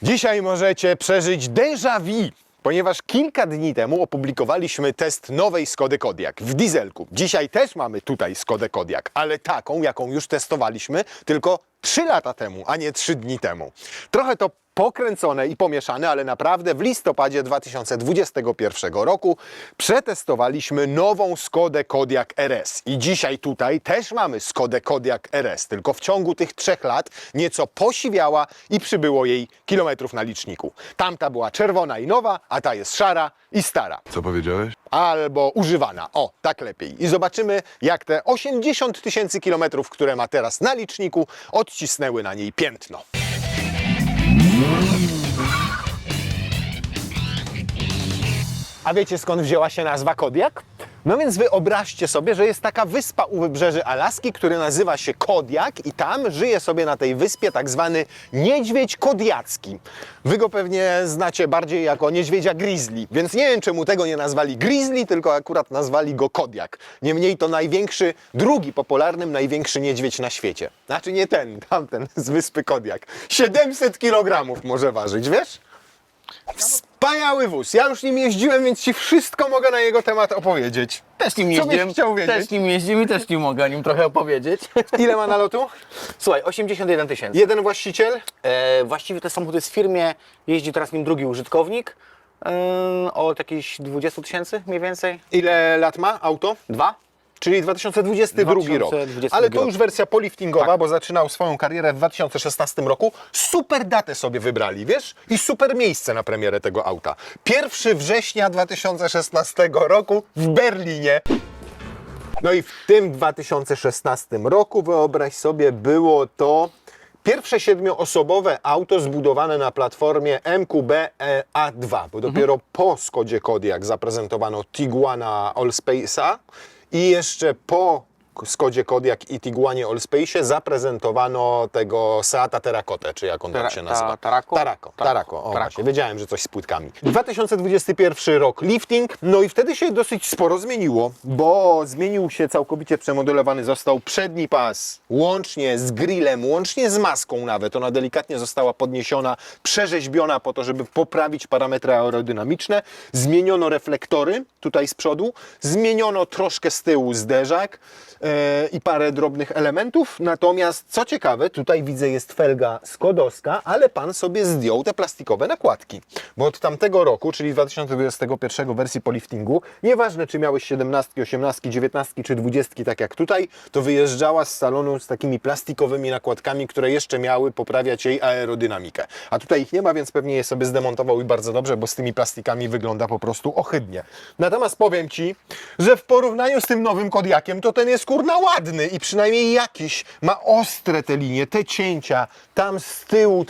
Dzisiaj możecie przeżyć déjà vu, ponieważ kilka dni temu opublikowaliśmy test nowej Skody Kodiaq w dieselku. Dzisiaj też mamy tutaj Skodę Kodiaq, ale taką, jaką już testowaliśmy tylko 3 lata temu, a nie 3 dni temu. Trochę to pokręcone i pomieszane, ale naprawdę w listopadzie 2021 roku przetestowaliśmy nową Skodę Kodiaq RS. I dzisiaj tutaj też mamy Skodę Kodiaq RS, tylko w ciągu tych 3 lat nieco posiwiała i przybyło jej kilometrów na liczniku. Tamta była czerwona i nowa, a ta jest szara i stara. Co powiedziałeś? Albo używana, o, tak lepiej. I zobaczymy, jak te 80 000 kilometrów, które ma teraz na liczniku, odcisnęły na niej piętno. A wiecie, skąd wzięła się nazwa Kodiak? No więc wyobraźcie sobie, że jest taka wyspa u wybrzeży Alaski, która nazywa się Kodiak i tam żyje sobie na tej wyspie tak zwany niedźwiedź kodiacki. Wy go pewnie znacie bardziej jako niedźwiedzia grizzly, więc nie wiem, czemu tego nie nazwali grizzly, tylko akurat nazwali go Kodiak. Niemniej to największy, drugi popularnym największy niedźwiedź na świecie. Znaczy nie ten, tamten z wyspy Kodiak. 700 kg może ważyć, wiesz? Wspaniały wóz. Ja już nim jeździłem, więc ci wszystko mogę na jego temat opowiedzieć. Też nim Co byś jeździłem, chciał wiedzieć? też nim jeździłem i też nim mogę o nim trochę opowiedzieć. Ile ma nalotu? Słuchaj, 81 000. Jeden właściciel? Właściwie ten samochód jest w firmie, jeździ teraz nim drugi użytkownik. Od jakichś 20 000 mniej więcej. Ile lat ma auto? 2. Czyli 2022 rok. 2022 Ale to rok. już wersja poliftingowa, Tak. bo zaczynał swoją karierę w 2016 roku. Super datę sobie wybrali, wiesz? I super miejsce na premierę tego auta. 1 września 2016 roku w Berlinie. No i w tym 2016 roku, wyobraź sobie, było to pierwsze 7-osobowe auto zbudowane na platformie MQB A2, bo dopiero po Skodzie Kodiaq zaprezentowano Tiguana Allspace'a i jeszcze po Skodzie Kodiaq i Tiguanie Allspace'ie zaprezentowano tego Seata Terracotę, czy jak on tam się nazywa? Tarako. O, właśnie, wiedziałem, że coś z płytkami. 2021 rok lifting, no i wtedy się dosyć sporo zmieniło, bo zmienił się całkowicie, przemodelowany został przedni pas, łącznie z grillem, łącznie z maską nawet. Ona delikatnie została podniesiona, przerzeźbiona po to, żeby poprawić parametry aerodynamiczne. Zmieniono reflektory tutaj z przodu, zmieniono troszkę z tyłu zderzak, i parę drobnych elementów. Natomiast co ciekawe, tutaj widzę jest felga skodowska, ale pan sobie zdjął te plastikowe nakładki. Bo od tamtego roku, czyli 2021 wersji poliftingu, nieważne czy miałeś 17, 18, 19 czy 20, tak jak tutaj, to wyjeżdżała z salonu z takimi plastikowymi nakładkami, które jeszcze miały poprawiać jej aerodynamikę. A tutaj ich nie ma, więc pewnie je sobie zdemontował i bardzo dobrze, bo z tymi plastikami wygląda po prostu ohydnie. Natomiast powiem Ci, że w porównaniu z tym nowym Kodiaqiem, to ten jest kurna ładny i przynajmniej jakiś, ma ostre te linie, te cięcia, tam z tyłu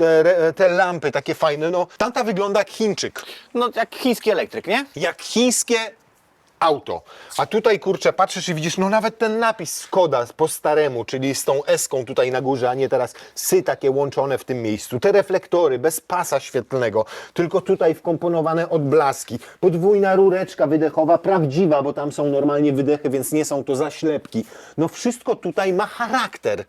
te lampy takie fajne, no tamta wygląda jak Chińczyk, No jak chiński elektryk, nie? jak chińskie auto. A tutaj kurczę, patrzysz i widzisz, no nawet ten napis Skoda po staremu, czyli z tą S-ką tutaj na górze, a nie teraz sy takie łączone w tym miejscu. Te reflektory bez pasa świetlnego, tylko tutaj wkomponowane odblaski. Podwójna rureczka wydechowa, prawdziwa, bo tam są normalnie wydechy, więc nie są to zaślepki. No wszystko tutaj ma charakter.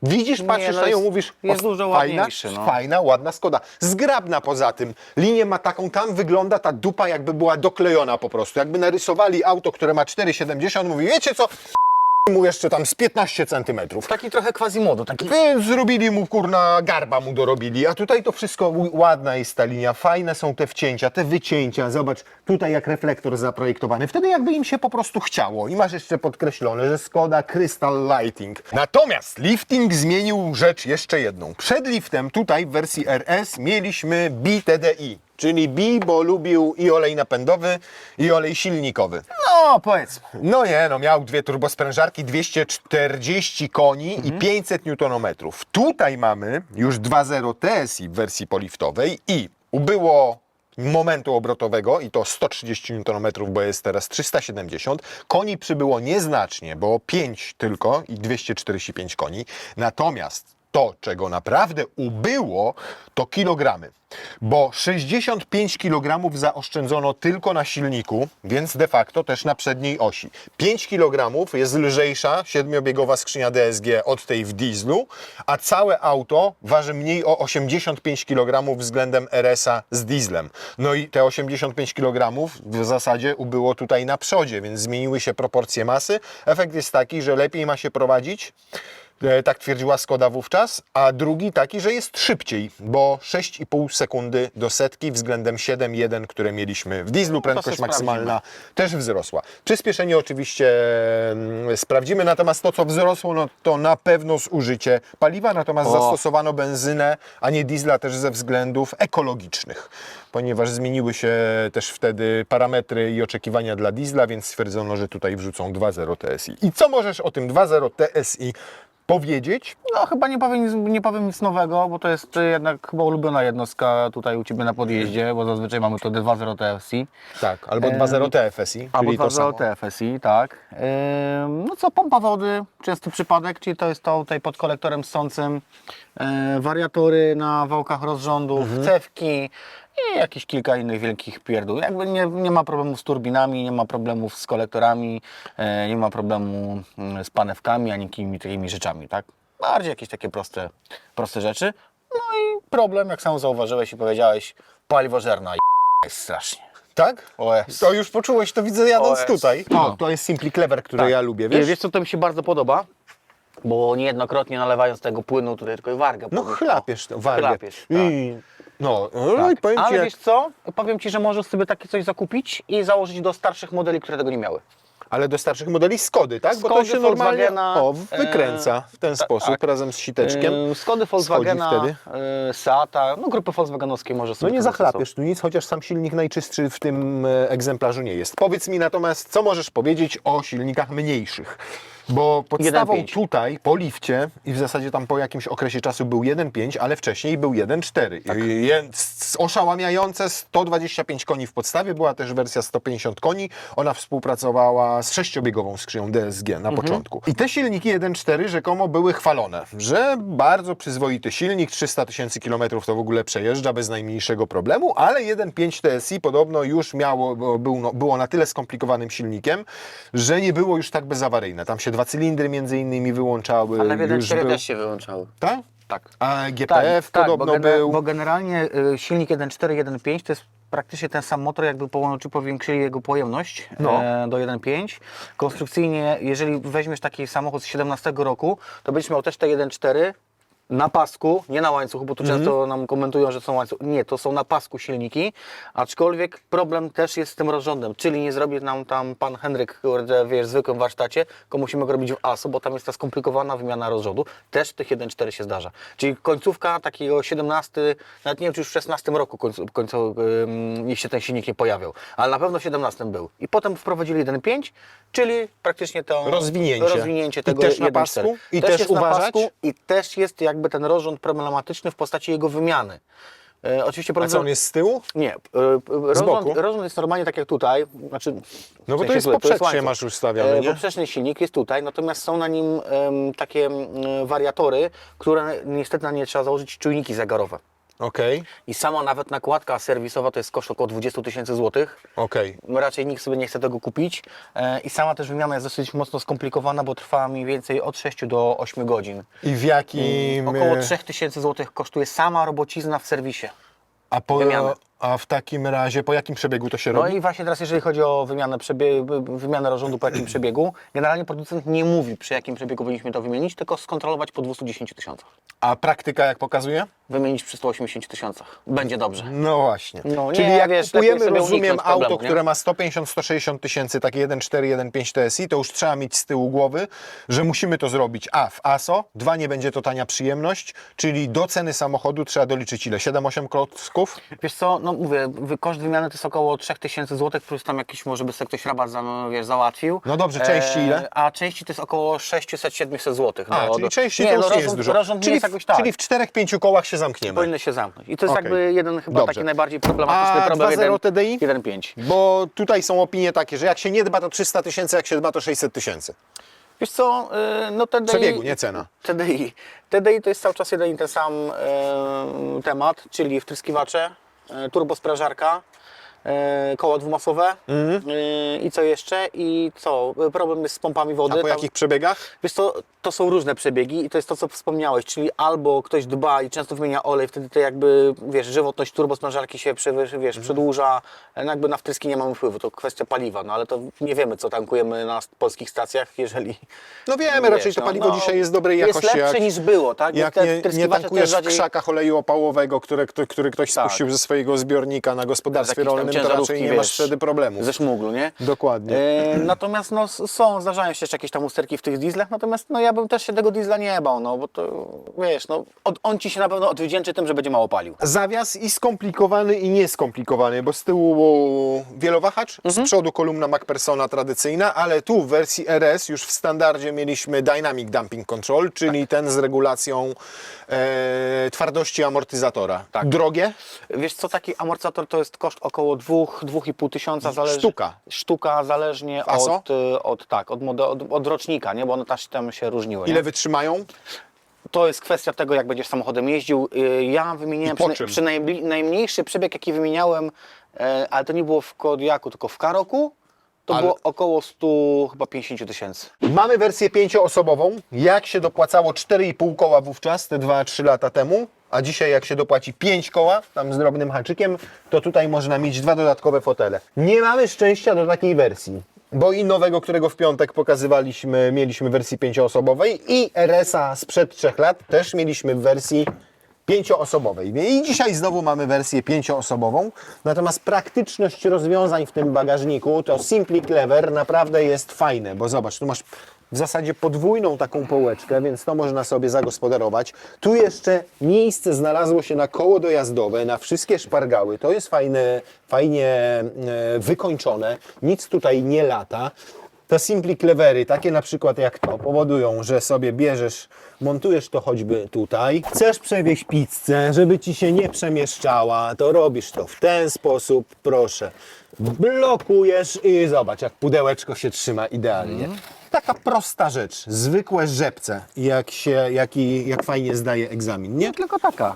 Widzisz, patrzysz no na nią, jest- mówisz, jest o, dużo fajna, ładniejszy, no. fajna, ładna Skoda. Zgrabna poza tym. Linię ma taką, tam wygląda ta dupa jakby była doklejona po prostu. Jakby narysowali auto, które ma 4,70, mówi, wiecie co, mu jeszcze tam z 15 centymetrów. Taki trochę Quasimodo, taki... Więc zrobili mu, kurna, garba mu dorobili, a tutaj to wszystko ładna jest ta linia, fajne są te wcięcia, te wycięcia, zobacz, tutaj jak reflektor zaprojektowany, wtedy jakby im się po prostu chciało i masz jeszcze podkreślone, że Skoda Crystal Lighting. Natomiast lifting zmienił rzecz jeszcze jedną. Przed liftem tutaj w wersji RS mieliśmy BTDI, czyli B, bo lubił i olej napędowy, i olej silnikowy. No, powiedzmy. No nie, no miał dwie turbosprężarki, 240 koni i 500 Nm. Tutaj mamy już 2.0 TSI w wersji poliftowej i ubyło momentu obrotowego i to 130 Nm, bo jest teraz 370. Koni przybyło nieznacznie, bo 5 tylko i 245 koni. Natomiast to, czego naprawdę ubyło, to kilogramy. Bo 65 kg zaoszczędzono tylko na silniku, więc de facto też na przedniej osi. 5 kg jest lżejsza 7-biegowa skrzynia DSG od tej w dieslu, a całe auto waży mniej o 85 kg względem RS-a z dieslem. No i te 85 kg w zasadzie ubyło tutaj na przodzie, więc zmieniły się proporcje masy. Efekt jest taki, że lepiej ma się prowadzić, tak twierdziła Skoda wówczas, a drugi taki, że jest szybciej, bo 6,5 sekundy do setki względem 7,1, które mieliśmy w dieslu. Prędkość maksymalna też wzrosła. Przyspieszenie oczywiście sprawdzimy, natomiast to, co wzrosło, no to na pewno zużycie paliwa, natomiast zastosowano benzynę, a nie diesla też ze względów ekologicznych, ponieważ zmieniły się też wtedy parametry i oczekiwania dla diesla, więc stwierdzono, że tutaj wrzucą 2.0 TSI. I co możesz o tym 2.0 TSI powiedzieć? No chyba nie powiem nic nowego, bo to jest jednak chyba ulubiona jednostka tutaj u Ciebie na podjeździe, bo zazwyczaj mamy to 2.0 TFSI. Tak, albo 2.0 TFSI, Albo czyli to 2.0 samo. TFSI, tak. No co, pompa wody, częsty przypadek, czyli to jest to tutaj pod kolektorem ssącym, wariatory na wałkach rozrządów, cewki i jakieś kilka innych wielkich pierdół. Jakby nie ma problemów z turbinami, nie ma problemów z kolektorami, nie ma problemu z panewkami, ani jakimi takimi rzeczami, tak? Bardziej jakieś takie proste rzeczy. No i problem, jak sam zauważyłeś i powiedziałeś, paliwożerna jest strasznie. Tak? O jest. To już poczułeś to, widzę jadąc jest. tutaj. No. O, to jest Simply Clever, które Tak. ja lubię, wiesz? Wiesz co, to mi się bardzo podoba, bo niejednokrotnie nalewając tego płynu tutaj tylko wargę. No chlapiesz to, wargę. Chlapiesz, tak. I i powiem Ci, Ale jak... wiesz co, powiem Ci, że możesz sobie takie coś zakupić i założyć do starszych modeli, które tego nie miały. Ale do starszych modeli Skody, tak? Bo to Skody, się normalnie Volkswagena, wykręca w ten sposób, razem z siteczkiem. Skody, Volkswagena, wtedy. Seata, no grupy volkswagenowskie może No sobie nie to zachlapiesz tu nic, chociaż sam silnik najczystszy w tym egzemplarzu nie jest. Powiedz mi natomiast, co możesz powiedzieć o silnikach mniejszych? Bo podstawą 1.5. tutaj po lifcie i w zasadzie tam po jakimś okresie czasu był 1.5, ale wcześniej był 1.4. Tak. Oszałamiające 125 koni w podstawie, była też wersja 150 koni. Ona współpracowała z 6-biegową skrzynią DSG na początku. I te silniki 1.4 rzekomo były chwalone, że bardzo przyzwoity silnik, 300 000 kilometrów to w ogóle przejeżdża bez najmniejszego problemu, ale 1.5 TSI podobno już było na tyle skomplikowanym silnikiem, że nie było już tak bezawaryjne. Tam się 2 cylindry między innymi wyłączały. Ale w 1.4 był... też się wyłączały. Tak? Tak. A GPF podobno był. Bo generalnie silnik 1.4, 1.5 to jest praktycznie ten sam motor, jakby powiększyli jego pojemność do 1.5. Konstrukcyjnie, jeżeli weźmiesz taki samochód z 17 roku, to będziesz miał też te 1.4 na pasku, nie na łańcuchu, bo tu często nam komentują, że są łańcuchy. Nie, to są na pasku silniki, aczkolwiek problem też jest z tym rozrządem, czyli nie zrobi nam tam pan Henryk, kurde, wiesz, w zwykłym warsztacie, tylko musimy go robić w ASO, bo tam jest ta skomplikowana wymiana rozrządu. Też w tych 1.4 się zdarza. Czyli końcówka takiego 17, nawet nie wiem, czy już w 16 roku niech się ten silnik nie pojawiał, ale na pewno w 17 był. I potem wprowadzili 1.5, czyli praktycznie to rozwinięcie tego I też na 1.4. pasku? I też jest na uważać? pasku i też jest jakby ten rozrząd problematyczny w postaci jego wymiany. Oczywiście A co, on jest z tyłu? Nie, boku? rozrząd jest normalnie tak jak tutaj, znaczy... No bo w to jest tutaj, poprzecznie łańcuch. masz ustawiony, nie? Poprzeczny silnik jest tutaj, natomiast są na nim takie wariatory, które niestety na nie trzeba założyć czujniki zegarowe. Okej, I sama nawet nakładka serwisowa to jest koszt około 20 000 złotych. okej. Raczej nikt sobie nie chce tego kupić. I sama też wymiana jest dosyć mocno skomplikowana, bo trwa mniej więcej od 6 do 8 godzin. I w jakim... Około 3000 zł kosztuje sama robocizna w serwisie. wymianę. A w takim razie po jakim przebiegu to się No robi? i właśnie teraz jeżeli chodzi o wymianę rozrządu po jakim przebiegu, generalnie producent nie mówi przy jakim przebiegu powinniśmy to wymienić, tylko skontrolować po 210 000. A praktyka jak pokazuje? Wymienić przy 180 000. Będzie dobrze. No właśnie. No nie, Czyli jak wiesz, kupujemy, lepiej sobie rozumiem, uniknąć auto, problemu, nie? które ma 150-160 tysięcy, takie 1.4, 1.5 TSI, to już trzeba mieć z tyłu głowy, że musimy to zrobić w ASO, nie będzie to tania przyjemność, czyli do ceny samochodu trzeba doliczyć ile? 7-8 klocków? Wiesz co, no mówię, koszt wymiany to jest około 3000 zł, plus tam jakiś może by sobie ktoś rabat załatwił. No dobrze, części ile? A części to jest około 600-700 zł. Czyli części to już nie jest dużo. Rozrząd nie Czyli, jest jakoś tak. czyli w 4-5 kołach się zamkniemy. Powinny się zamknąć. I to jest Okej. jakby jeden chyba Dobrze. taki najbardziej problematyczny A problem 2.0 TDI? 1.5. Bo tutaj są opinie takie, że jak się nie dba to 300 tysięcy, jak się dba to 600 tysięcy. Wiesz co, no TDI... Przebiegu, nie cena. TDI to jest cały czas jeden i ten sam temat, czyli wtryskiwacze, turbosprężarka, koła dwumasowe i co jeszcze? I co? Problem jest z pompami wody. A po Tam- jakich przebiegach? Wiesz co, to są różne przebiegi i to jest to, co wspomniałeś, czyli albo ktoś dba i często wymienia olej, wtedy to jakby, wiesz, żywotność turbosprężarki się przedłuża, no jakby na wtryski nie mamy wpływu, to kwestia paliwa, no ale to nie wiemy, co tankujemy na polskich stacjach, jeżeli... No wiemy, raczej wiesz, to paliwo dzisiaj jest dobrej jakości. Jest lepsze niż było, tak? Jak Te nie wtryskiwacze tankujesz też w krzakach oleju opałowego, który ktoś Tak. spuścił ze swojego zbiornika na gospodarstwie Jakieś tam rolnym, to ciężarówki, raczej nie masz wiesz, wtedy problemu. ze szmuglu, nie? Dokładnie. Natomiast no, zdarzają się jeszcze jakieś tam usterki w tych dieslach, natomiast no, ja bym też się tego diesla nie bał, no bo to wiesz, no, on ci się na pewno odwdzięczy tym, że będzie mało palił. Zawias i skomplikowany i nieskomplikowany, bo z tyłu wielowahacz, z przodu kolumna MacPhersona tradycyjna, ale tu w wersji RS już w standardzie mieliśmy Dynamic Damping Control, czyli ten z regulacją twardości amortyzatora. Tak. Drogie? Wiesz co, taki amortyzator to jest koszt około 2-2,5 tysiąca, sztuka zależnie ASO? od rocznika, nie? Bo one też tam się różniły. Ile Nie? wytrzymają? To jest kwestia tego, jak będziesz samochodem jeździł. Ja wymieniałem I po czym? najmniejszy przebieg, jaki wymieniałem, ale to nie było w Kodiaku, tylko w Karoku, to Ale- było około 150 tysięcy. Mamy wersję 5-osobową. Jak się dopłacało 4,5 koła wówczas, te 2-3 lata temu, a dzisiaj jak się dopłaci 5 koła, tam z drobnym haczykiem, to tutaj można mieć 2 dodatkowe fotele. Nie mamy szczęścia do takiej wersji, bo i nowego, którego w piątek pokazywaliśmy, mieliśmy w wersji 5-osobowej i RS-a sprzed 3 lat też mieliśmy w wersji 5-osobowej. I dzisiaj znowu mamy wersję 5-osobową, natomiast praktyczność rozwiązań w tym bagażniku to Simply Clever naprawdę jest fajne, bo zobacz, tu masz w zasadzie podwójną taką połeczkę, więc to można sobie zagospodarować. Tu jeszcze miejsce znalazło się na koło dojazdowe, na wszystkie szpargały. To jest fajnie wykończone, nic tutaj nie lata. Te Simply Clevery, takie na przykład jak to, powodują, że sobie bierzesz, montujesz to choćby tutaj. Chcesz przewieźć pizzę, żeby Ci się nie przemieszczała, to robisz to w ten sposób, proszę. Blokujesz i zobacz, jak pudełeczko się trzyma idealnie. Taka prosta rzecz, zwykłe żebce, jak fajnie zdaje egzamin, nie? Tylko taka.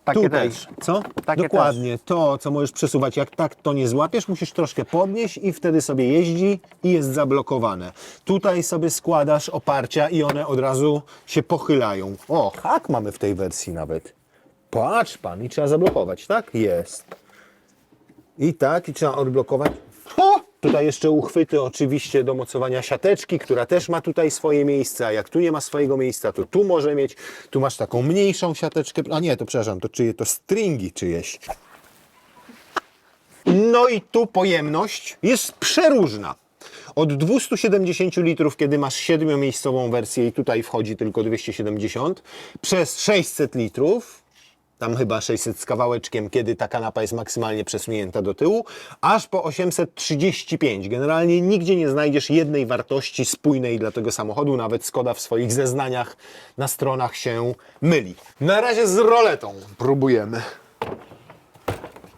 Takie Tutaj, też. co? Takie Dokładnie, to co możesz przesuwać, jak tak to nie złapiesz, musisz troszkę podnieść i wtedy sobie jeździ i jest zablokowane. Tutaj sobie składasz oparcia i one od razu się pochylają. O, hak mamy w tej wersji nawet. Patrz pan, i trzeba zablokować, tak? Jest. I tak, i trzeba odblokować. O! Tutaj jeszcze uchwyty oczywiście do mocowania siateczki, która też ma tutaj swoje miejsce, a jak tu nie ma swojego miejsca, to tu może mieć. Tu masz taką mniejszą siateczkę, a nie, to przepraszam, to czyje to stringi czyjeś. No i tu pojemność jest przeróżna. Od 270 litrów, kiedy masz 7-miejscową wersję i tutaj wchodzi tylko 270, przez 600 litrów, tam chyba 600 z kawałeczkiem, kiedy ta kanapa jest maksymalnie przesunięta do tyłu, aż po 835. Generalnie nigdzie nie znajdziesz jednej wartości spójnej dla tego samochodu, nawet Skoda w swoich zeznaniach na stronach się myli. Na razie z roletą próbujemy.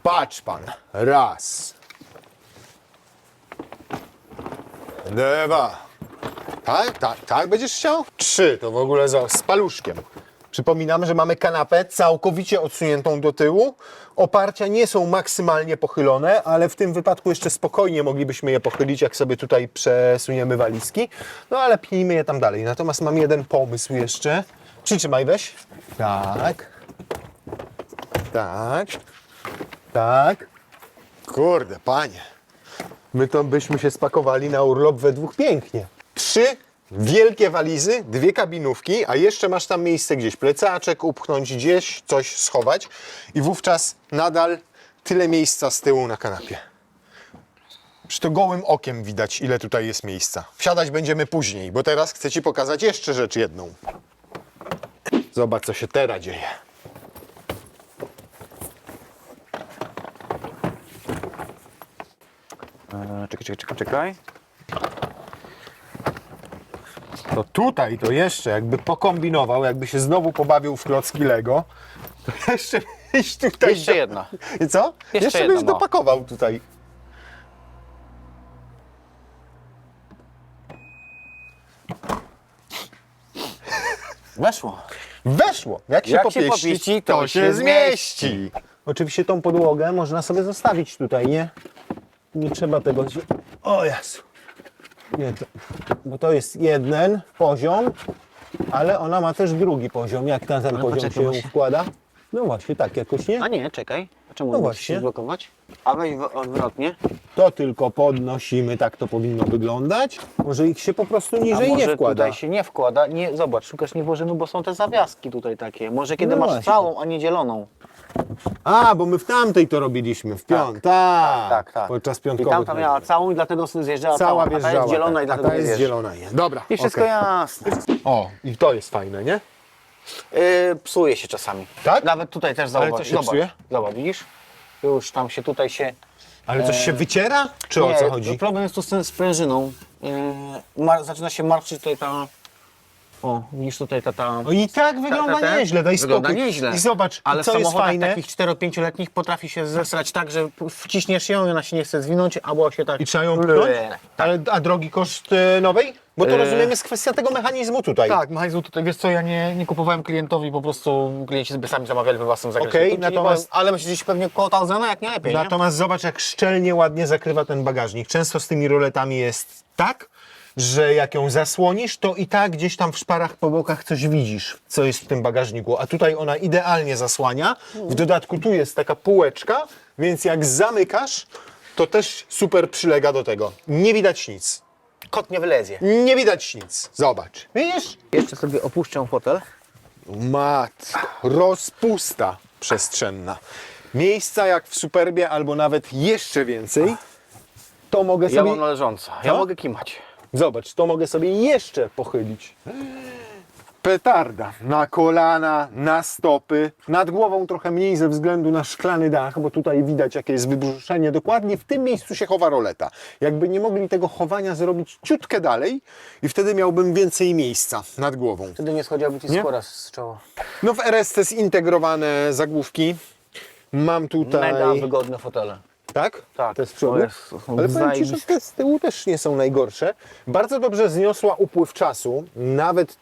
Patrz pan, raz. Dwa. Tak będziesz chciał? 3, to w ogóle z paluszkiem. Przypominam, że mamy kanapę całkowicie odsuniętą do tyłu. Oparcia nie są maksymalnie pochylone, ale w tym wypadku jeszcze spokojnie moglibyśmy je pochylić, jak sobie tutaj przesuniemy walizki. No ale pnijmy je tam dalej. Natomiast mam jeden pomysł jeszcze. Przytrzymaj, weź. Tak. Tak. Tak. Kurde, panie. My to byśmy się spakowali na urlop we dwóch pięknie. 3 wielkie walizy, 2 kabinówki, a jeszcze masz tam miejsce gdzieś plecaczek upchnąć, gdzieś coś schować i wówczas nadal tyle miejsca z tyłu na kanapie. Przy to gołym okiem widać, ile tutaj jest miejsca. Wsiadać będziemy później, bo teraz chcę Ci pokazać jeszcze rzecz jedną. Zobacz, co się teraz dzieje. Czekaj. To tutaj to jeszcze jakby pokombinował, jakby się znowu pobawił w klocki Lego, to jeszcze byś tutaj... Jeszcze jedna. I co? Jeszcze jedna, byś no. dopakował tutaj. Weszło. Weszło! Jak się popieści, to się zmieści. Oczywiście tą podłogę można sobie zostawić tutaj, nie? Nie trzeba tego... O Jezu! Nie, bo to jest jeden poziom, ale ona ma też drugi poziom. Jak na ten poziom poczekaj, się ją właśnie. wkłada? No właśnie, tak jakoś, nie? A nie, czekaj. A czemu No musisz właśnie. się zblokować? A weź odwrotnie. To tylko podnosimy, tak to powinno wyglądać. Może ich się po prostu niżej A może nie wkłada. tutaj się nie wkłada? Nie, zobacz, szukasz nie włożymy, bo są te zawiaski tutaj takie. Może kiedy No masz właśnie. całą, a nie dzieloną. A, bo my w tamtej to robiliśmy, w Tak. Podczas I piątkowych. tamta miała całą i dlatego zjeżdżała Cała A ta wjeżdżała. jest zielona tak. i A dlatego ta nie jest zjeżdża. zielona. Nie. Dobra, I wszystko okej. jasne. O, i to jest fajne, nie? Psuje się czasami. Tak? Nawet tutaj też Ale zobacz. co się psuje? Zobacz, widzisz? Już tam się tutaj się... Ale coś się wyciera? Czy o co chodzi? Problem jest tu z sprężyną. Zaczyna się marszczyć tutaj ta... O, widzisz tutaj ta... No i tak wygląda nieźle, daj Wygląda spokój. nieźle. I zobacz, Ale co w jest samochodach fajne. takich 4-5-letnich potrafi się zesrać tak, że wciśniesz ją i ona się nie chce zwinąć, albo się tak... I trzeba ją pchnąć? Ale, a drogi koszt nowej? Bo to rozumiem jest kwestia tego mechanizmu tutaj. Tak, mechanizmu tutaj, wiesz co, ja nie kupowałem klientowi, po prostu klienci sobie sami zamawiali we własnym zakresie. Okej, Tu ci nie natomiast- powiem, ale myślę, że pewnie koło 1000, jak nie lepiej, nie? Natomiast zobacz, jak szczelnie, ładnie zakrywa ten bagażnik. Często z tymi roletami jest tak, że jak ją zasłonisz, to i tak gdzieś tam w szparach po bokach coś widzisz, co jest w tym bagażniku. A tutaj ona idealnie zasłania. W dodatku tu jest taka półeczka, więc jak zamykasz, to też super przylega do tego. Nie widać nic. Kot nie wylezie. Nie widać nic. Zobacz. Widzisz? Jeszcze sobie opuszczę fotel. Matko, rozpusta przestrzenna. Miejsca jak w Superbie, albo nawet jeszcze więcej, to mogę Ja sobie... mam należąco, ja Co? mogę kimać. Zobacz, to mogę sobie jeszcze pochylić. Petarda. Na kolana, na stopy. Nad głową trochę mniej ze względu na szklany dach, bo tutaj widać jakie jest wybrzuszenie. Dokładnie w tym miejscu się chowa roleta. Jakby nie mogli tego chowania zrobić ciutkę dalej i wtedy miałbym więcej miejsca nad głową. Wtedy nie schodziłaby ci Nie? skóra z czoła. No w RSC zintegrowane zagłówki. Mam tutaj... Mega wygodne fotele. Tak? Tak. Te z przodu? To jest- to są Ale powiem Ci, że zajebiste. te z tyłu też nie są najgorsze. Bardzo dobrze zniosła upływ czasu. Nawet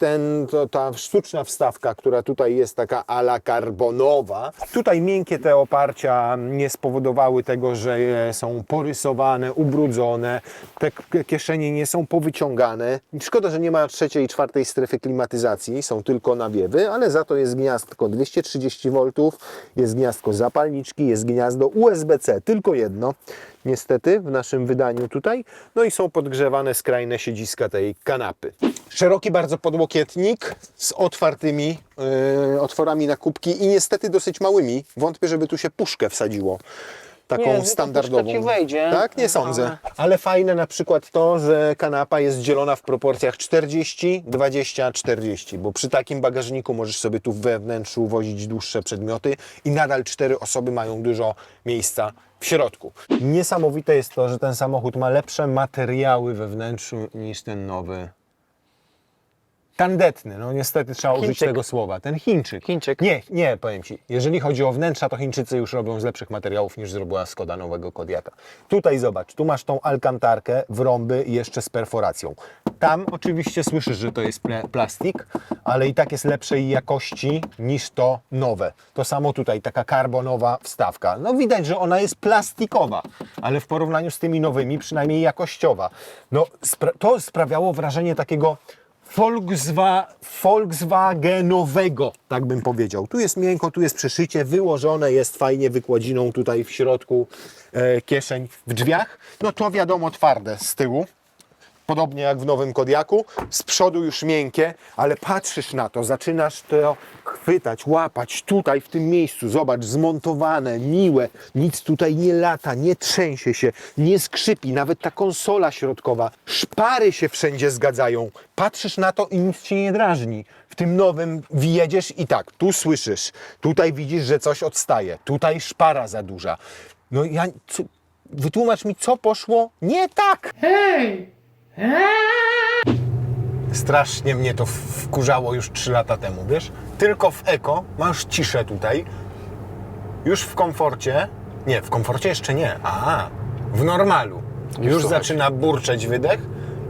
ta sztuczna wstawka, która tutaj jest taka a la karbonowa. Tutaj miękkie te oparcia nie spowodowały tego, że są porysowane, ubrudzone. Te kieszenie nie są powyciągane. Szkoda, że nie ma trzeciej i czwartej strefy klimatyzacji. Są tylko nawiewy, ale za to jest gniazdko 230 V, jest gniazdko zapalniczki, jest gniazdo USB-C. Tylko jedno, niestety, w naszym wydaniu tutaj. No i są podgrzewane skrajne siedziska tej kanapy. Szeroki bardzo podłokietnik z otwartymi otworami na kubki i niestety dosyć małymi. Wątpię, żeby tu się puszkę wsadziło. Taką Nie, zwykła standardową. puszka ci wejdzie, Tak? Nie sądzę. Ale fajne na przykład to, że kanapa jest dzielona w proporcjach 40, 20, 40, bo przy takim bagażniku możesz sobie tu we wnętrzu wozić dłuższe przedmioty i nadal 4 osoby mają dużo miejsca w środku. Niesamowite jest to, że ten samochód ma lepsze materiały we wnętrzu niż ten nowy. Tandetny, no niestety trzeba użyć Chińczyk. tego słowa. Ten Chińczyk. Chińczyk. Nie, powiem Ci. Jeżeli chodzi o wnętrza, to Chińczycy już robią z lepszych materiałów niż zrobiła Skoda nowego Kodiaq'a. Tutaj zobacz, tu masz tą alkantarkę w rąby i jeszcze z perforacją. Tam oczywiście słyszysz, że to jest plastik, ale i tak jest lepszej jakości niż to nowe. To samo tutaj, taka karbonowa wstawka. No widać, że ona jest plastikowa, ale w porównaniu z tymi nowymi przynajmniej jakościowa. No to sprawiało wrażenie takiego Volkswagenowego, tak bym powiedział. Tu jest miękko, tu jest przeszycie, wyłożone jest fajnie wykładziną tutaj w środku kieszeń w drzwiach. No to wiadomo twarde z tyłu. Podobnie jak w nowym Kodiaqu, z przodu już miękkie, ale patrzysz na to, zaczynasz to chwytać, łapać tutaj w tym miejscu. Zobacz, zmontowane, miłe, nic tutaj nie lata, nie trzęsie się, nie skrzypi, nawet ta konsola środkowa. Szpary się wszędzie zgadzają. Patrzysz na to i nic Cię nie drażni. W tym nowym wjedziesz i tak, tu słyszysz, tutaj widzisz, że coś odstaje, tutaj szpara za duża. No wytłumacz mi, co poszło nie tak. Strasznie mnie to wkurzało już 3 lata temu, wiesz? Tylko w Eko masz ciszę tutaj. Już w komforcie. Nie, w komforcie jeszcze nie. W normalu. Już zaczyna burczeć wydech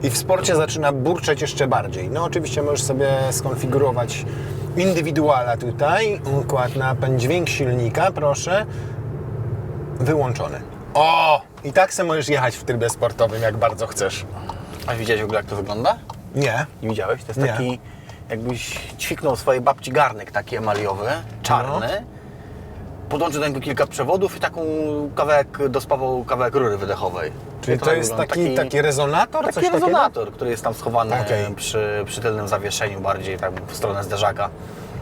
i w sporcie zaczyna burczeć jeszcze bardziej. No oczywiście możesz sobie skonfigurować Indywiduala tutaj, układ napęd, dźwięk silnika, proszę, wyłączony. O! I tak se możesz jechać w trybie sportowym, jak bardzo chcesz. A widziałeś w ogóle, jak to wygląda? Nie. Nie widziałeś? To jest Nie. taki, jakbyś ćwiknął swojej babci garnek taki emaliowy, czarny. Podłączył do niego kilka przewodów i taką dospawał kawałek rury wydechowej. Czyli to jest wygląda. taki rezonator? Taki coś takiego? rezonator, który jest tam schowany Okej. przy tylnym zawieszeniu, bardziej tam w stronę zderzaka.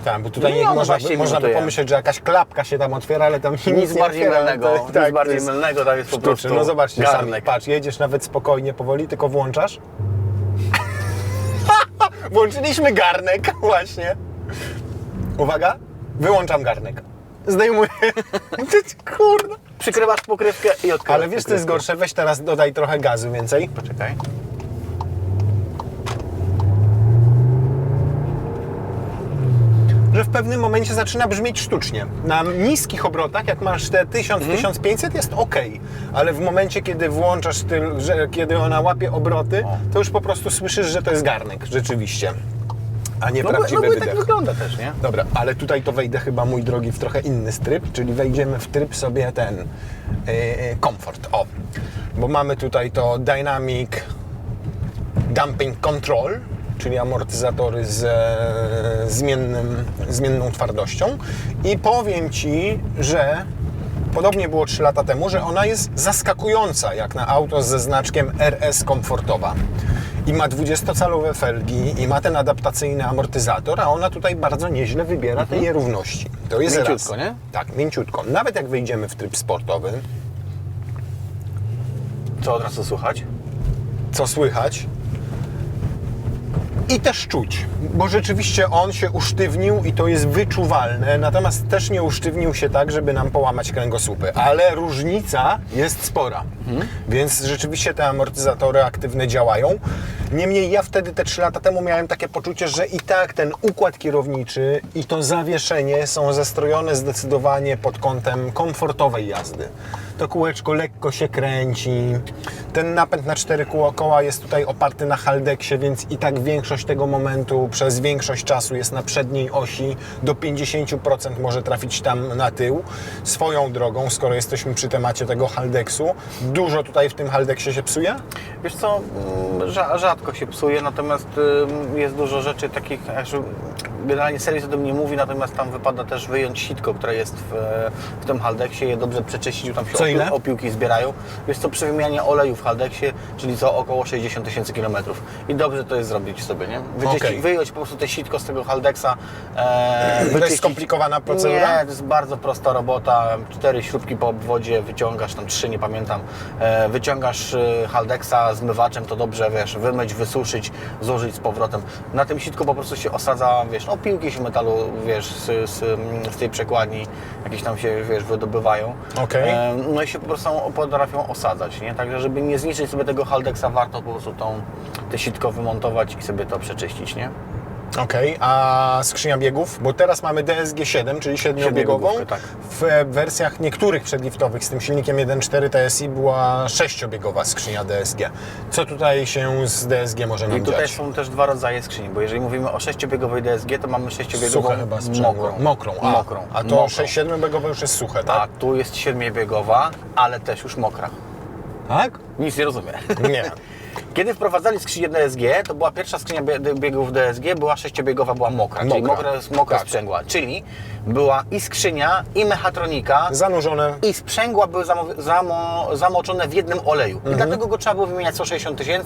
Tak, bo tutaj No, można właśnie by montuje. pomyśleć, że jakaś klapka się tam otwiera, ale tam Nic nie bardziej otwiera. mylnego, To- nic bardziej to jest mylnego, tam jest po sztuczne. prostu No zobaczcie sami, garnek. patrz, jedziesz nawet spokojnie, powoli, tylko włączasz. Włączyliśmy garnek, właśnie. Uwaga, wyłączam garnek. Zdejmuję. Kurde. Przykrywasz pokrywkę i odkrywasz Ale wiesz co jest pokrywkę. gorsze? Weź teraz dodaj trochę gazu więcej. Poczekaj. Że w pewnym momencie zaczyna brzmieć sztucznie. Na niskich obrotach, jak masz te 1000-1500 jest ok, ale w momencie, kiedy włączasz, kiedy ona łapie obroty, to już po prostu słyszysz, że to jest garnek, rzeczywiście, a nie prawdziwy bo i wydech. tak wygląda też, nie? Dobra, ale tutaj to wejdę chyba, mój drogi, w trochę inny tryb, czyli wejdziemy w tryb sobie ten komfort. O, bo mamy tutaj to Dynamic Damping Control, czyli amortyzatory z zmienną twardością. I powiem Ci, że podobnie było 3 lata temu, że ona jest zaskakująca jak na auto ze znaczkiem RS komfortowa. I ma 20-calowe felgi, i ma ten adaptacyjny amortyzator, a ona tutaj bardzo nieźle wybiera te nierówności. To jest Mięciutko, raz. nie? Tak, mięciutko. Nawet jak wejdziemy w tryb sportowy, Co od razu słuchać? co słychać i też czuć, bo rzeczywiście on się usztywnił i to jest wyczuwalne, natomiast też nie usztywnił się tak, żeby nam połamać kręgosłupy, ale różnica jest spora, więc rzeczywiście te amortyzatory aktywne działają. Niemniej ja wtedy te 3 lata temu miałem takie poczucie, że i tak ten układ kierowniczy i to zawieszenie są zestrojone zdecydowanie pod kątem komfortowej jazdy. To kółeczko lekko się kręci. Ten napęd na 4 koła jest tutaj oparty na Haldexie, więc i tak większość tego momentu przez większość czasu jest na przedniej osi. Do 50% może trafić tam na tył. Swoją drogą, skoro jesteśmy przy temacie tego Haldexu, dużo tutaj w tym Haldexie się psuje? Wiesz co, rzadko się psuje, natomiast jest dużo rzeczy takich, że generalnie serwis o tym nie mówi, natomiast tam wypada też wyjąć sitko, które jest w tym Haldexie, je dobrze przeczyścić, tam się Co ile? opiłki zbierają. Wiesz co, przy wymianie oleju w Haldexie, czyli co około 60 000 kilometrów. I dobrze to jest zrobić sobie, nie? Okej. Wyjąć po prostu te sitko z tego Haldexa. To jest wyczyścić. skomplikowana procedura? Nie, to jest bardzo prosta robota. 4 śrubki po obwodzie wyciągasz, tam 3, nie pamiętam. Wyciągasz Haldexa zmywaczem, to dobrze, wiesz, wymyć, wysuszyć, złożyć z powrotem. Na tym sitku po prostu się osadza, wiesz, no piłki się metalu, wiesz, z tej przekładni jakieś tam się, wiesz, wydobywają. Okej. No i się po prostu potrafią osadzać, nie? Także żeby nie zniszczyć sobie tego Haldexa, warto po prostu te sitko wymontować i sobie to przeczyścić, nie? Okej, a skrzynia biegów? Bo teraz mamy DSG-7, czyli 7-biegową. Siedmiobiegówkę, tak. W wersjach niektórych przedliftowych z tym silnikiem 1.4 TSI była 6-biegowa skrzynia DSG. Co tutaj się z DSG może nam I tutaj dziać? są też 2 rodzaje skrzyni, bo jeżeli mówimy o 6-biegowej DSG, to mamy 6-biegową Suche chyba sprzęgło. mokrą. Mokrą. A to Mokrą. 6-7-biegowe już jest suche, A tak? tu jest 7-biegowa, ale też już mokra. Tak? Nic nie rozumiem. Nie. Kiedy wprowadzali skrzynię DSG, to była pierwsza skrzynia biegów DSG, była 6-biegowa, była mokra, czyli Mokra. mokra Tak. sprzęgła. Czyli była i skrzynia, i mechatronika, Zanurzone. i sprzęgła były zamoczone w jednym oleju. I dlatego go trzeba było wymieniać co 60 000.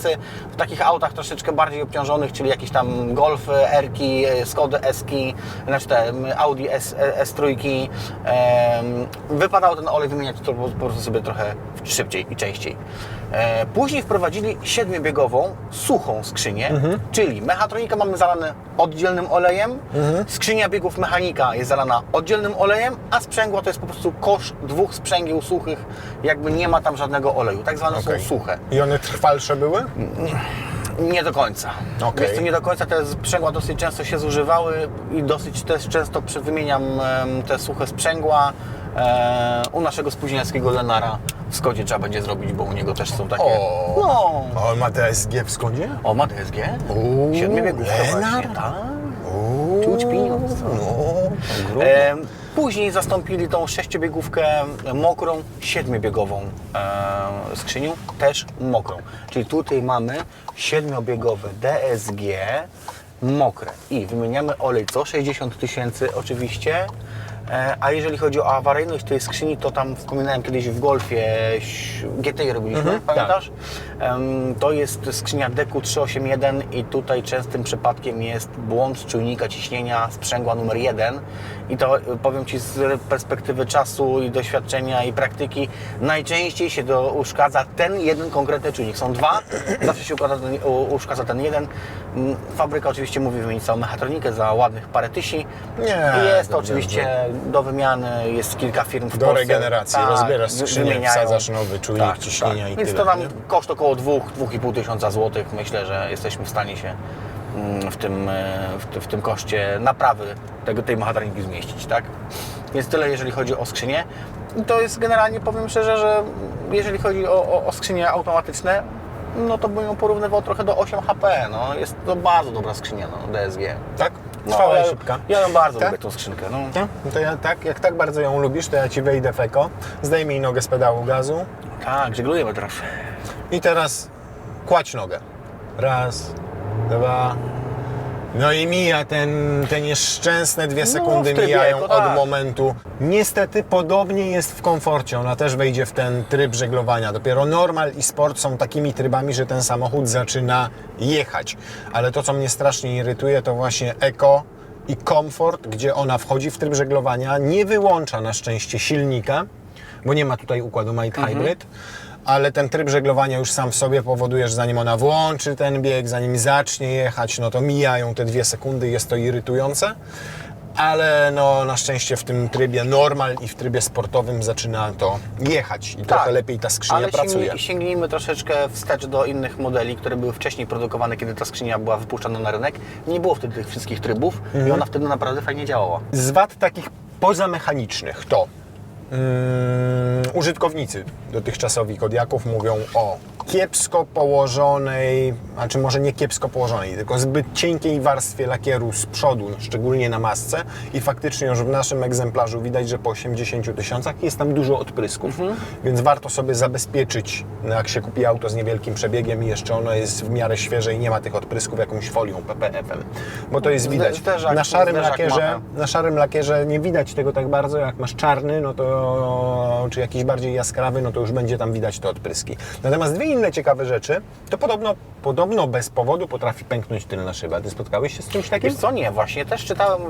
W takich autach troszeczkę bardziej obciążonych, czyli jakieś tam Golfy, Erki, Skody S-ki, znaczy te Audi S3. Wypadało ten olej wymieniać to po prostu sobie trochę szybciej i częściej. Później wprowadzili 7-biegową, suchą skrzynię, czyli mechatronika mamy zalane oddzielnym olejem, skrzynia biegów mechanika jest zalana oddzielnym olejem, a sprzęgło to jest po prostu kosz 2 sprzęgieł suchych, jakby nie ma tam żadnego oleju, tak zwane Okej. są suche. I one trwalsze były? Nie do końca. Okej. Wiesz co, nie do końca te sprzęgła dosyć często się zużywały i dosyć też często wymieniam te suche sprzęgła. U naszego spóźnialskiego Lenara w Skodzie trzeba będzie zrobić, bo u niego też są takie... O. No. A on ma DSG w Skodzie? O, ma DSG? Uuu, 7-biegówka Lenar? właśnie, tak. Uuu. 5 pieniędzy. No, grubo. Później zastąpili tą 6-biegówkę mokrą 7-biegową skrzynią, też mokrą. Czyli tutaj mamy 7-biegowe DSG mokre i wymieniamy olej co 60 000 oczywiście. A jeżeli chodzi o awaryjność tej skrzyni, to tam wspominałem kiedyś w Golfie GTI robiliśmy, pamiętasz? To jest skrzynia DQ381 i tutaj częstym przypadkiem jest błąd czujnika ciśnienia sprzęgła numer 1 i to powiem Ci z perspektywy czasu i doświadczenia i praktyki najczęściej się uszkadza ten jeden konkretny czujnik. Są dwa, zawsze się uszkadza ten jeden. Fabryka oczywiście mówi wymienić całą mechatronikę za ładnych parę tysięcy. Nie, Jest to oczywiście do wymiany, jest kilka firm w do Polsce. regeneracji, rozbierasz skrzynię, wymieniają. wsadzasz nowy czujnik ciśnienia i Więc tyle. to nam nie? koszt około 2-2,5 tysiąca złotych. Myślę, że jesteśmy w stanie się w tym koszcie naprawy tej mechatroniki zmieścić, tak? Więc tyle, jeżeli chodzi o skrzynię. I to jest generalnie, powiem szczerze, że jeżeli chodzi o skrzynie automatyczne, no to bym ją porównywał trochę do 8 HP. No, jest to bardzo dobra skrzynia, no, DSG. Tak? No, Trwała i szybka. Ja ją bardzo Tak? lubię, tą skrzynkę. No. No to ja tak, jak tak bardzo ją lubisz, to ja Ci wejdę w eko, zdejmij nogę z pedału gazu Tak, żeglujemy teraz. i teraz kładź nogę. Raz, dwa. No i mija te nieszczęsne 2 sekundy w trybie mijają eko, od tak. momentu. Niestety podobnie jest w komforcie, ona też wejdzie w ten tryb żeglowania. Dopiero normal i sport są takimi trybami, że ten samochód zaczyna jechać. Ale to, co mnie strasznie irytuje, to właśnie eko i komfort, gdzie ona wchodzi w tryb żeglowania, nie wyłącza na szczęście silnika, bo nie ma tutaj układu mild hybrid, ale ten tryb żeglowania już sam w sobie powoduje, że zanim ona włączy ten bieg, zanim zacznie jechać, no to mijają te 2 sekundy, jest to irytujące, ale no na szczęście w tym trybie normal i w trybie sportowym zaczyna to jechać i trochę lepiej ta skrzynia ale pracuje. Sięgnijmy troszeczkę wstecz do innych modeli, które były wcześniej produkowane, kiedy ta skrzynia była wypuszczana na rynek. Nie było wtedy tych wszystkich trybów i ona wtedy naprawdę fajnie działała. Z wad takich pozamechanicznych to użytkownicy dotychczasowi Kodiaków mówią o kiepsko położonej, znaczy może nie kiepsko położonej, tylko zbyt cienkiej warstwie lakieru z przodu, szczególnie na masce i faktycznie już w naszym egzemplarzu widać, że po 80 000 jest tam dużo odprysków, więc warto sobie zabezpieczyć, no jak się kupi auto z niewielkim przebiegiem i jeszcze ono jest w miarę świeże i nie ma tych odprysków, jakąś folią PPF-em, bo to jest widać. Zderzak, Na szarym zderzak lakierze, machę. na szarym lakierze nie widać tego tak bardzo, jak masz czarny, no to czy jakiś bardziej jaskrawy, no to już będzie tam widać te odpryski. Natomiast dwie inne ciekawe rzeczy, to podobno bez powodu potrafi pęknąć tylna szyba. Ty spotkałeś się z czymś takim? Wiesz co, nie, właśnie też czytałem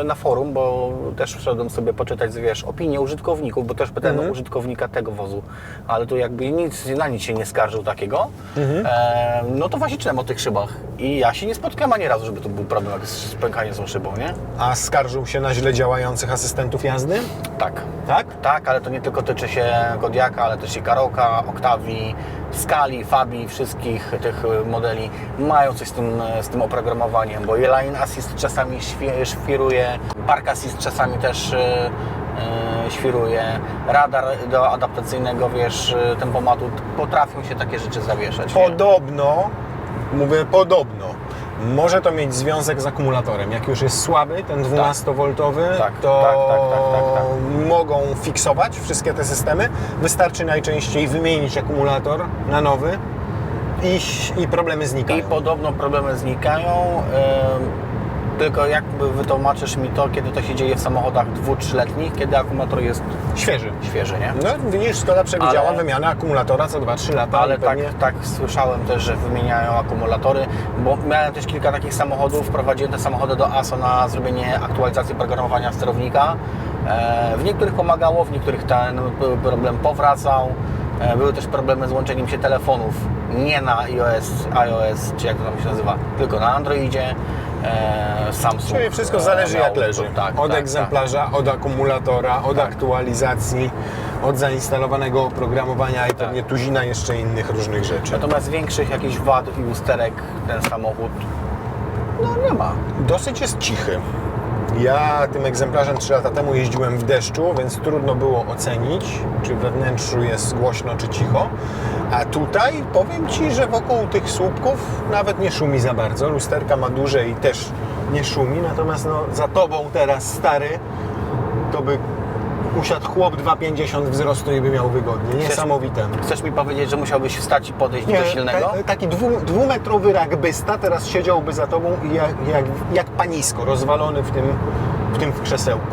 na forum, bo też wszedłem sobie poczytać, wiesz, opinie użytkowników, bo też pytałem o użytkownika tego wozu, ale tu jakby na nic się nie skarżył takiego. No to właśnie czytałem o tych szybach i ja się nie spotkałem ani razu, żeby to był problem jak z pękaniem tą szybą, nie? A skarżył się na źle działających asystentów jazdy? Tak. Tak? Tak, ale to nie tylko tyczy się Kodiaka, ale też i Karoka, Octavii, Scali, Fabii, wszystkich tych modeli mają coś z tym oprogramowaniem, bo Lane Assist czasami świruje, Park Assist czasami też świruje, radar do adaptacyjnego, wiesz, tempomatu, potrafią się takie rzeczy zawieszać. nie? Podobno, może to mieć związek z akumulatorem. Jak już jest słaby, ten 12V, Tak, to tak. mogą fiksować wszystkie te systemy. Wystarczy najczęściej wymienić akumulator na nowy i problemy znikają. I podobno problemy znikają, tylko jakby wytłumaczysz mi to, kiedy to się dzieje w samochodach 2-3-letnich, kiedy akumulator jest Świeży. świeży, nie? No widzisz, Skoda przewidziała Ale- wymianę akumulatora co 2-3 lata. Ale i pewnie... tak słyszałem też, że wymieniają akumulatory, bo miałem też kilka takich samochodów, wprowadziłem te samochody do ASO na zrobienie aktualizacji programowania sterownika. W niektórych pomagało, w niektórych ten problem powracał. Były też problemy z łączeniem się telefonów, nie na iOS, czy jak to tam się nazywa, tylko na Androidzie. Samsung. Czyli wszystko zależy miał jak leży. Tak, Od egzemplarza, od akumulatora, od aktualizacji, od zainstalowanego oprogramowania i pewnie tuzina jeszcze innych różnych rzeczy. Natomiast większych jakichś wad i usterek ten samochód nie ma. Dosyć jest cichy. Ja tym egzemplarzem 3 lata temu jeździłem w deszczu, więc trudno było ocenić, czy we wnętrzu jest głośno, czy cicho. A tutaj powiem Ci, że wokół tych słupków nawet nie szumi za bardzo. Lusterka ma duże i też nie szumi, natomiast no, za tobą teraz stary, to by usiadł chłop 2,50 wzrostu i by miał wygodnie. Niesamowite. Chcesz mi powiedzieć, że musiałbyś wstać i podejść do silnego? Taki dwumetrowy rugbysta teraz siedziałby za tobą i jak panisko, rozwalony w tym krzesełku.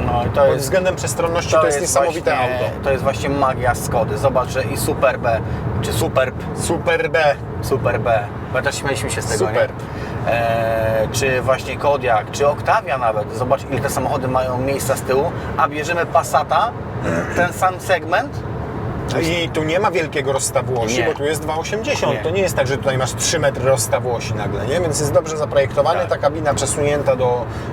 No i to Pod jest... względem przestronności to jest niesamowite właśnie, auto. To jest właśnie magia Skody. Zobacz, że i Super B, czy Superb, Super B. Super B, bo też śmialiśmy się z tego, Super. nie? Czy właśnie Kodiaq, czy Octavia nawet. Zobacz, ile te samochody mają miejsca z tyłu, a bierzemy Passata, ten sam segment. I tu nie ma wielkiego rozstawu osi, Nie. bo tu jest 2,80. Nie. To nie jest tak, że tutaj masz 3 metry rozstawu osi nagle, nie? Więc jest dobrze zaprojektowany, Tak. ta kabina przesunięta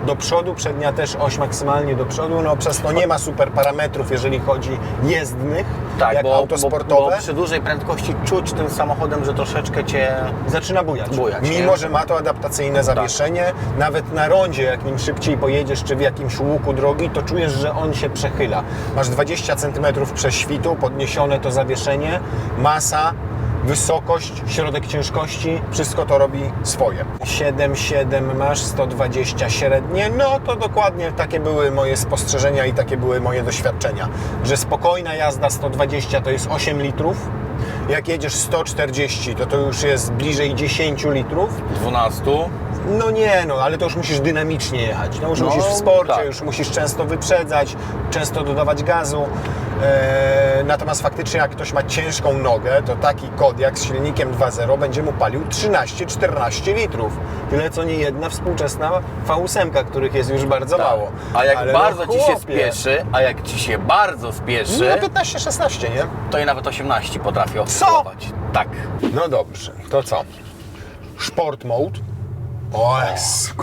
do przodu, przednia też oś maksymalnie do przodu, no przez to nie ma super parametrów, jeżeli chodzi jezdnych, Tak, jak auto sportowe. bo przy dużej prędkości czuć tym samochodem, że troszeczkę cię... Zaczyna bujać. nie? Mimo, że ma to adaptacyjne zawieszenie, nawet na rondzie, jak nim szybciej pojedziesz, czy w jakimś łuku drogi, to czujesz, że on się przechyla. Masz 20 cm prześwitu, podniesione to zawieszenie, masa, wysokość, środek ciężkości, wszystko to robi swoje. 7,7 masz, 120 średnie, no to dokładnie takie były moje spostrzeżenia i takie były moje doświadczenia, że spokojna jazda 120 to jest 8 litrów, jak jedziesz 140 to już jest bliżej 10 litrów. 12. No nie, no ale to już musisz dynamicznie jechać, no już musisz w sporcie, tak. już musisz często wyprzedzać, często dodawać gazu. Natomiast faktycznie jak ktoś ma ciężką nogę, to taki Kodiaq z silnikiem 2.0 będzie mu palił 13-14 litrów. Tyle co nie jedna współczesna V8, których jest już bardzo mało. A jak Ale bardzo no, ci się chłopie, spieszy, No 15-16, nie? to i nawet 18 potrafi Co? obsługiwać. Tak. No dobrze, to co? Sport mode. O Jezu.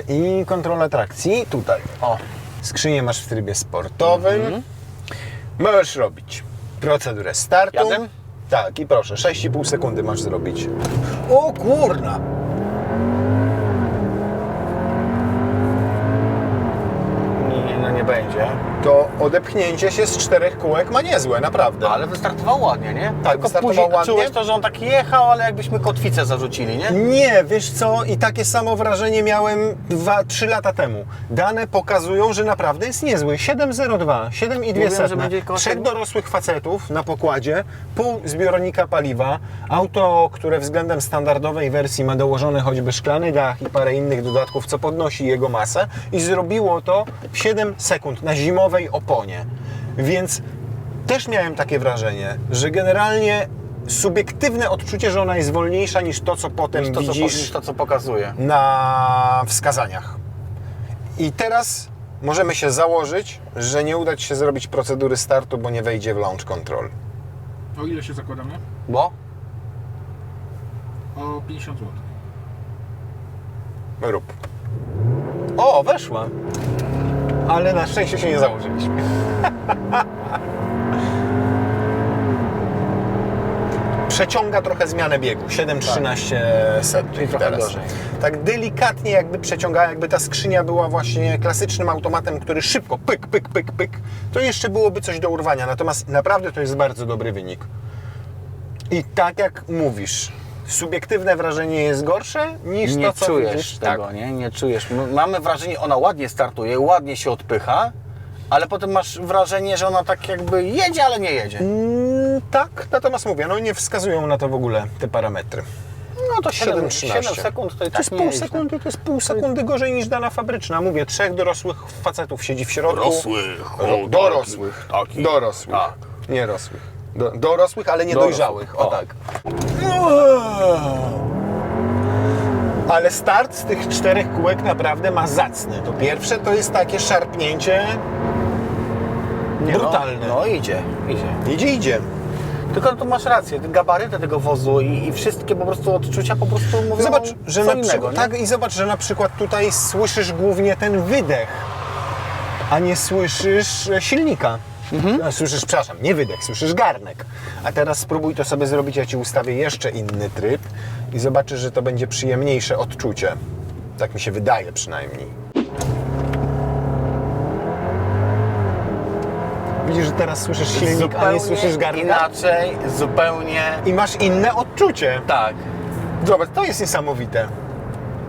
I kontrola trakcji tutaj. O, Skrzynię masz w trybie sportowym. Możesz robić procedurę startu. Jadę? Tak, i proszę, 6,5 sekundy masz zrobić. O kurna! nie będzie. To odepchnięcie się z 4 kółek ma niezłe, naprawdę. Ale wystartował ładnie, nie? Tak, Tylko wystartował później ładnie. czułeś to, że on tak jechał, ale jakbyśmy kotwicę zarzucili, nie? Nie, wiesz co, i takie samo wrażenie miałem 2-3 lata temu. Dane pokazują, że naprawdę jest niezły. 7,02, 7,2. że będzie koło 3 7? dorosłych facetów na pokładzie, pół zbiornika paliwa, auto, które względem standardowej wersji ma dołożony choćby szklany dach i parę innych dodatków, co podnosi jego masę i zrobiło to w 7 sekund na zimowej oponie. Więc też miałem takie wrażenie, że generalnie subiektywne odczucie, że ona jest wolniejsza niż to, co potem widzisz Niż to, co pokazuje. na wskazaniach. I teraz możemy się założyć, że nie uda Ci się zrobić procedury startu, bo nie wejdzie w launch control. O ile się zakładamy? Bo? O 50 zł. Rób. O, weszła. Ale na szczęście się nie założyliśmy. Przeciąga trochę zmianę biegu. 7,13 setnych Czyli trochę teraz. gorzej. Tak delikatnie jakby przeciąga, jakby ta skrzynia była właśnie klasycznym automatem, który szybko pyk, pyk, pyk, pyk, to jeszcze byłoby coś do urwania. Natomiast naprawdę to jest bardzo dobry wynik. I tak jak mówisz, subiektywne wrażenie jest gorsze niż Nie to, co czujesz widzisz. tego, Tak. nie czujesz. Mamy wrażenie, ona ładnie startuje, ładnie się odpycha, ale potem masz wrażenie, że ona tak jakby jedzie, ale nie jedzie. Tak, natomiast mówię, no nie wskazują na to w ogóle te parametry. No to 7 7,13. sekund to i To jest tak pół nie jest. sekundy, to jest pół sekundy gorzej niż dana fabryczna. Mówię, 3 dorosłych facetów siedzi w środku. Dorosłych. Dorosłych. Tak. Nie rosłych. Dorosłych, ale nie dojrzałych. O O. tak. Ale start z tych 4 kółek naprawdę ma zacny. To pierwsze to jest takie szarpnięcie brutalne. No idzie. Idzie. Tylko tu masz rację, gabaryty tego wozu i wszystkie po prostu odczucia po prostu mówią Zobacz, że co na innego, przykład, nie? tak, i zobacz, że na przykład tutaj słyszysz głównie ten wydech, a nie słyszysz silnika. Słyszysz, przepraszam, nie wydech, słyszysz garnek. A teraz spróbuj to sobie zrobić, ja Ci ustawię jeszcze inny tryb i zobaczysz, że to będzie przyjemniejsze odczucie. Tak mi się wydaje przynajmniej. Widzisz, że teraz słyszysz silnik, a nie słyszysz garnka? Inaczej, zupełnie I masz inne odczucie. tak. Zobacz, to jest niesamowite.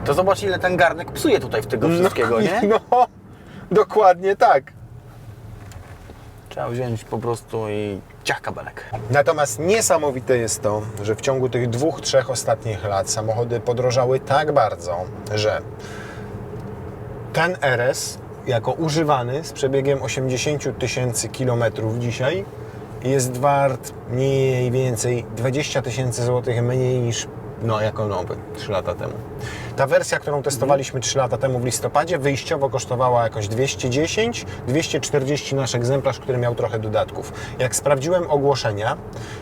To zobacz, ile ten garnek psuje tutaj w tego wszystkiego, nie? No, dokładnie tak. Trzeba wziąć po prostu i ciach kabelek. Natomiast niesamowite jest to, że w ciągu tych 2-3 ostatnich lat samochody podrożały tak bardzo, że ten RS jako używany z przebiegiem 80 000 kilometrów dzisiaj jest wart mniej więcej 20 000 złotych mniej niż jako nowy 3 lata temu. Ta wersja, którą testowaliśmy 3 lata temu w listopadzie, wyjściowo kosztowała jakoś 210, 240 nasz egzemplarz, który miał trochę dodatków. Jak sprawdziłem ogłoszenia,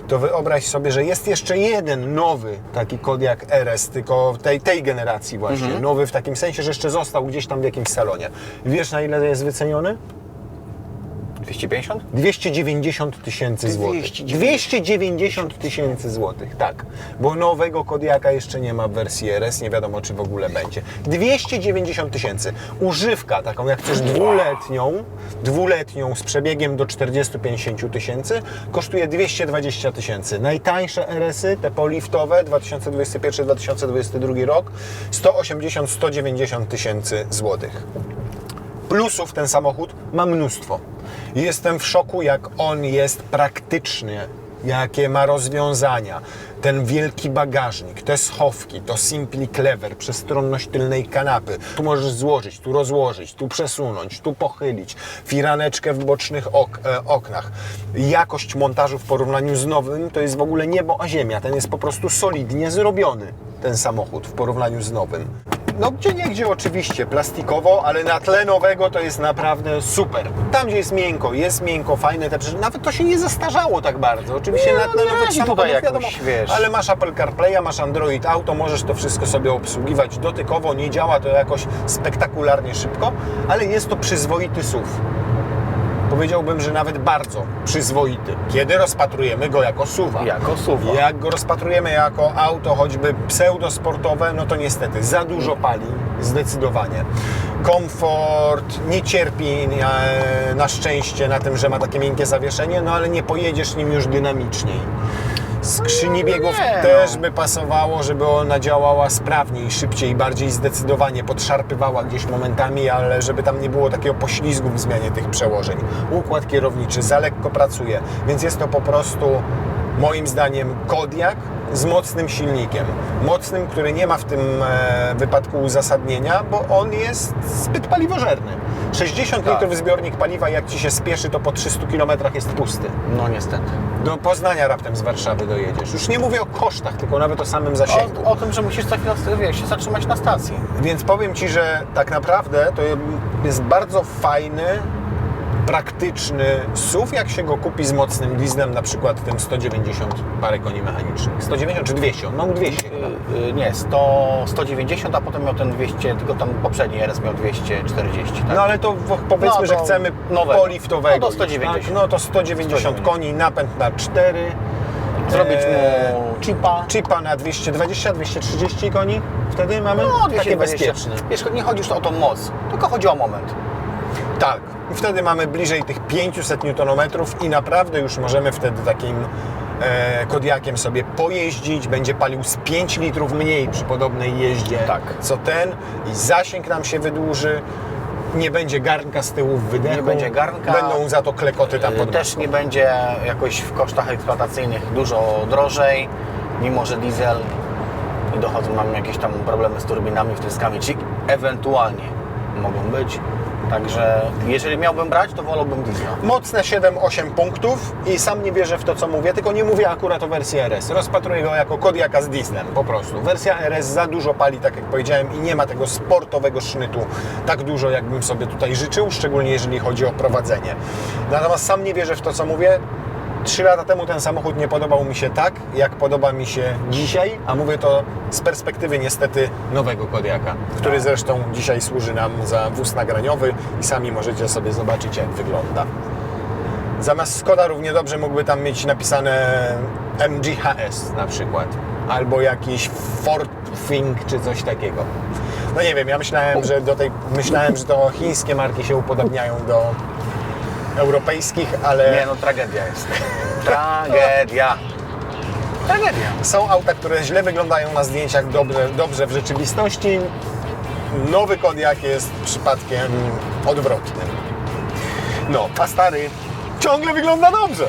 to wyobraź sobie, że jest jeszcze jeden nowy taki Kodiaq RS, tylko tej generacji właśnie. Nowy w takim sensie, że jeszcze został gdzieś tam w jakimś salonie. Wiesz, na ile jest wyceniony? 250? 290 000 złotych. 290 000 złotych, tak. Bo nowego Kodiaqa jeszcze nie ma w wersji RS, nie wiadomo czy w ogóle będzie. 290 000. Używka, taką jak chcesz dwuletnią z przebiegiem do 40-50 000, kosztuje 220 000. Najtańsze RS-y, te poliftowe, 2021-2022 rok, 180-190 000 złotych. Plusów ten samochód ma mnóstwo. Jestem w szoku, jak on jest praktyczny, jakie ma rozwiązania. Ten wielki bagażnik, te schowki, to Simply Clever, przestronność tylnej kanapy. Tu możesz złożyć, tu rozłożyć, tu przesunąć, tu pochylić. Firaneczkę w bocznych oknach. Jakość montażu w porównaniu z nowym to jest w ogóle niebo a ziemia. Ten jest po prostu solidnie zrobiony, ten samochód w porównaniu z nowym. No gdzieniegdzie oczywiście plastikowo, ale na tle nowego to jest naprawdę super. Tam gdzie jest miękko, fajne, nawet to się nie zestarzało tak bardzo. Oczywiście na tle nowych samochodów wiadomo, ale masz Apple CarPlaya, masz Android Auto, możesz to wszystko sobie obsługiwać dotykowo, nie działa to jakoś spektakularnie szybko, ale jest to przyzwoity SUV. Powiedziałbym, że nawet bardzo przyzwoity. Kiedy rozpatrujemy go jako SUV-a. Jako SUV-a. Jak go rozpatrujemy jako auto, choćby pseudosportowe, no to niestety za dużo pali, zdecydowanie. Komfort nie cierpi na szczęście na tym, że ma takie miękkie zawieszenie, no ale nie pojedziesz nim już dynamiczniej. Skrzyni biegów też by pasowało, żeby ona działała sprawniej, szybciej, bardziej zdecydowanie, podszarpywała gdzieś momentami, ale żeby tam nie było takiego poślizgu w zmianie tych przełożeń. Układ kierowniczy za lekko pracuje, więc jest to po prostu moim zdaniem Kodiaq z mocnym silnikiem. Mocnym, który nie ma w tym wypadku uzasadnienia, bo on jest zbyt paliwożerny. 60 litrów zbiornik paliwa, jak Ci się spieszy, to po 300 km jest pusty. No niestety. Do Poznania raptem z Warszawy dojedziesz. Już nie mówię o kosztach, tylko nawet o samym zasięgu. O tym, że musisz co chwilę się zatrzymać na stacji. Więc powiem Ci, że tak naprawdę to jest bardzo fajny, praktyczny SUV, jak się go kupi z mocnym dieslem, na przykład tym 190 parę koni mechanicznych. 190 czy 200? On miał 200 chyba. Nie, 190, a potem miał ten 200, tylko tam poprzedni RS miał 240. Tak? No ale to powiedzmy, że chcemy poliftowego. No to 190. Tak? No to 190 koni, napęd na 4. Zrobić mu chipa na 220-230 koni. Wtedy mamy takie 220. bezpieczne. Wiesz, nie chodzi już o tą moc, tylko chodzi o moment. Tak. I wtedy mamy bliżej tych 500 Nm i naprawdę już możemy wtedy takim Kodiaqiem sobie pojeździć. Będzie palił z 5 litrów mniej przy podobnej jeździe co ten i zasięg nam się wydłuży. Nie będzie garnka z tyłu w wydechu. Nie będzie garnka. Będą za to klekoty tam pod Też nie będzie jakoś w kosztach eksploatacyjnych dużo drożej, mimo że diesel i dochodzą nam jakieś tam problemy z turbinami, wtryskami, czy ewentualnie mogą być. Także jeżeli miałbym brać, to wolałbym diesla. Mocne 7-8 punktów i sam nie wierzę w to, co mówię, tylko nie mówię akurat o wersji RS. Rozpatruję go jako Kodiaqa z dieslem, po prostu. Wersja RS za dużo pali, tak jak powiedziałem, i nie ma tego sportowego sznytu tak dużo, jakbym sobie tutaj życzył, szczególnie jeżeli chodzi o prowadzenie. Natomiast sam nie wierzę w to, co mówię. 3 lata temu ten samochód nie podobał mi się tak, jak podoba mi się dzisiaj, a mówię to z perspektywy niestety nowego Kodiaqa, który zresztą dzisiaj służy nam za wóz nagraniowy i sami możecie sobie zobaczyć, jak wygląda. Zamiast Skoda równie dobrze mógłby tam mieć napisane MGHS na przykład, albo jakiś Ford Think czy coś takiego. No nie wiem, ja myślałem, że to chińskie marki się upodabniają do europejskich, ale... Nie, no tragedia jest. Tragedia. Są auta, które źle wyglądają na zdjęciach, dobrze w rzeczywistości. nowy Kodiaq jest przypadkiem odwrotnym. No, a stary ciągle wygląda dobrze.